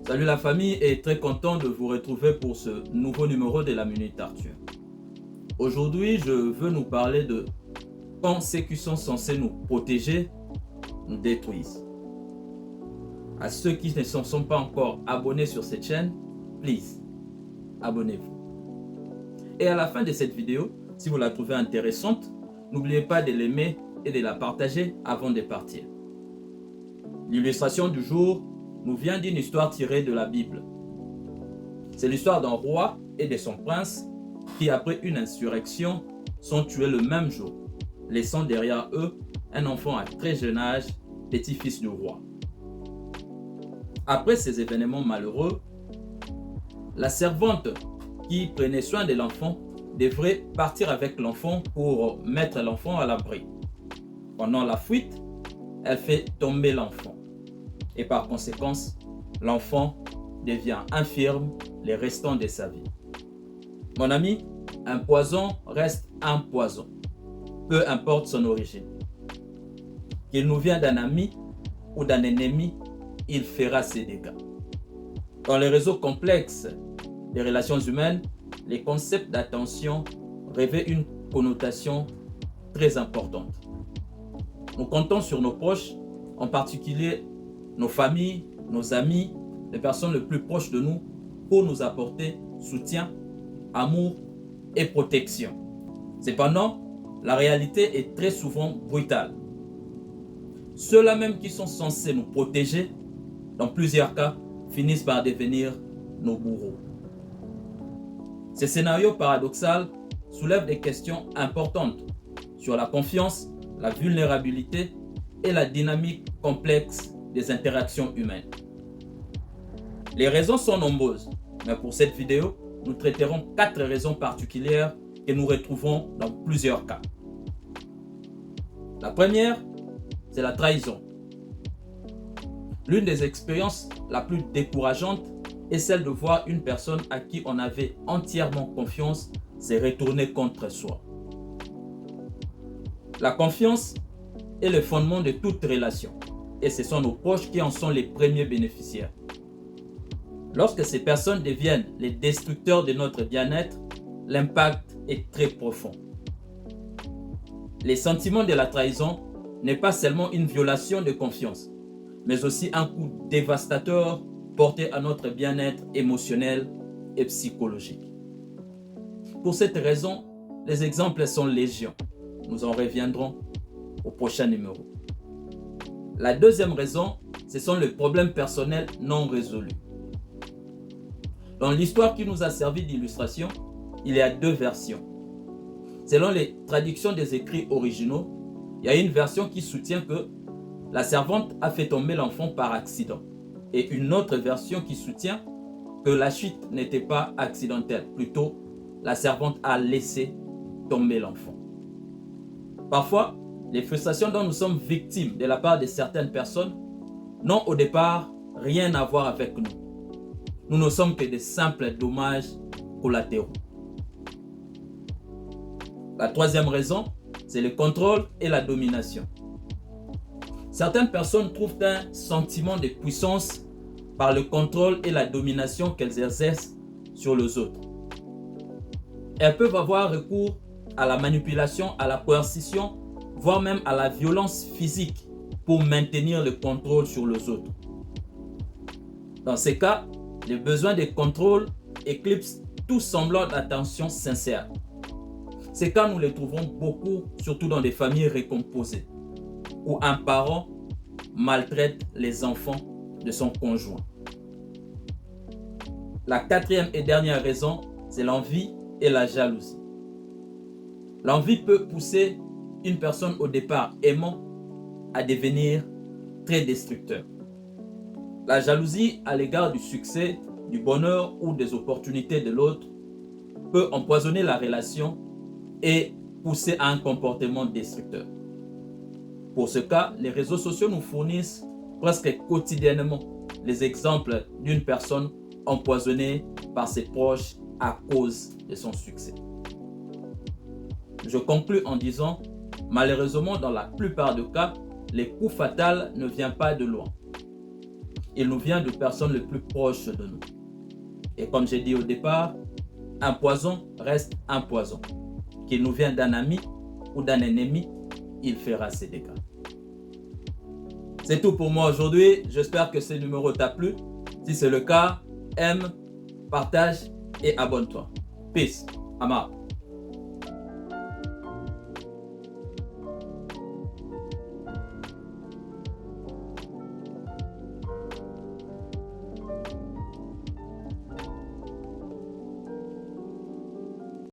Salut la famille et très content de vous retrouver pour ce nouveau numéro de la Minute Arthur. Aujourd'hui, je veux nous parler de quand ceux qui sont censés nous protéger nous détruisent. À ceux qui ne sont pas encore abonnés sur cette chaîne, please, abonnez-vous. Et à la fin de cette vidéo, si vous la trouvez intéressante, n'oubliez pas de l'aimer et de la partager avant de partir. L'illustration du jour nous vient d'une histoire tirée de la Bible. C'est l'histoire d'un roi et de son prince qui, après une insurrection, sont tués le même jour, laissant derrière eux un enfant à très jeune âge, petit-fils du roi. Après ces événements malheureux, la servante qui prenait soin de l'enfant devrait partir avec l'enfant pour mettre l'enfant à l'abri. Pendant la fuite, elle fait tomber l'enfant. Et par conséquence, l'enfant devient infirme les restants de sa vie. Mon ami, un poison reste un poison, peu importe son origine. Qu'il nous vienne d'un ami ou d'un ennemi, il fera ses dégâts. Dans les réseaux complexes des relations humaines, les concepts d'attention revêtent une connotation très importante. Nous comptons sur nos proches, en particulier nos familles, nos amis, les personnes les plus proches de nous, pour nous apporter soutien, amour et protection. Cependant, la réalité est très souvent brutale. Ceux-là même qui sont censés nous protéger, dans plusieurs cas, finissent par devenir nos bourreaux. Ce scénario paradoxal soulève des questions importantes sur la confiance, la vulnérabilité et la dynamique complexe des interactions humaines. Les raisons sont nombreuses, mais pour cette vidéo, nous traiterons 4 raisons particulières que nous retrouvons dans plusieurs cas. La première, c'est la trahison. L'une des expériences la plus décourageantes est celle de voir une personne à qui on avait entièrement confiance se retourner contre soi. La confiance est le fondement de toute relation. Et ce sont nos proches qui en sont les premiers bénéficiaires. Lorsque ces personnes deviennent les destructeurs de notre bien-être, l'impact est très profond. Les sentiments de la trahison n'est pas seulement une violation de confiance, mais aussi un coup dévastateur porté à notre bien-être émotionnel et psychologique. Pour cette raison, les exemples sont légion. Nous en reviendrons au prochain numéro. La deuxième raison, ce sont les problèmes personnels non résolus. Dans l'histoire qui nous a servi d'illustration, il y a 2 versions. Selon les traductions des écrits originaux, il y a une version qui soutient que la servante a fait tomber l'enfant par accident et une autre version qui soutient que la chute n'était pas accidentelle, plutôt la servante a laissé tomber l'enfant. Parfois, les frustrations dont nous sommes victimes de la part de certaines personnes n'ont au départ rien à voir avec nous. Nous ne sommes que de simples dommages collatéraux. La troisième raison, c'est le contrôle et la domination. Certaines personnes trouvent un sentiment de puissance par le contrôle et la domination qu'elles exercent sur les autres. Elles peuvent avoir recours à la manipulation, à la coercition, voire même à la violence physique pour maintenir le contrôle sur les autres. Dans ces cas, le besoin de contrôle éclipse tout semblant d'attention sincère. Ces cas, nous les trouvons beaucoup, surtout dans des familles recomposées, où un parent maltraite les enfants de son conjoint. La 4e et dernière raison, c'est l'envie et la jalousie. L'envie peut pousser une personne au départ aimant à devenir très destructeur. La jalousie à l'égard du succès, du bonheur ou des opportunités de l'autre peut empoisonner la relation et pousser à un comportement destructeur. Pour ce cas, les réseaux sociaux nous fournissent presque quotidiennement les exemples d'une personne empoisonnée par ses proches à cause de son succès. Je conclus en disant, malheureusement, dans la plupart des cas, le coup fatal ne vient pas de loin. il nous vient de personnes les plus proches de nous. Et comme j'ai dit au départ, un poison reste un poison. Qu'il nous vienne d'un ami ou d'un ennemi, il fera ses dégâts. C'est tout pour moi aujourd'hui. J'espère que ce numéro t'a plu. Si c'est le cas, aime, partage et abonne-toi. Peace. Ama.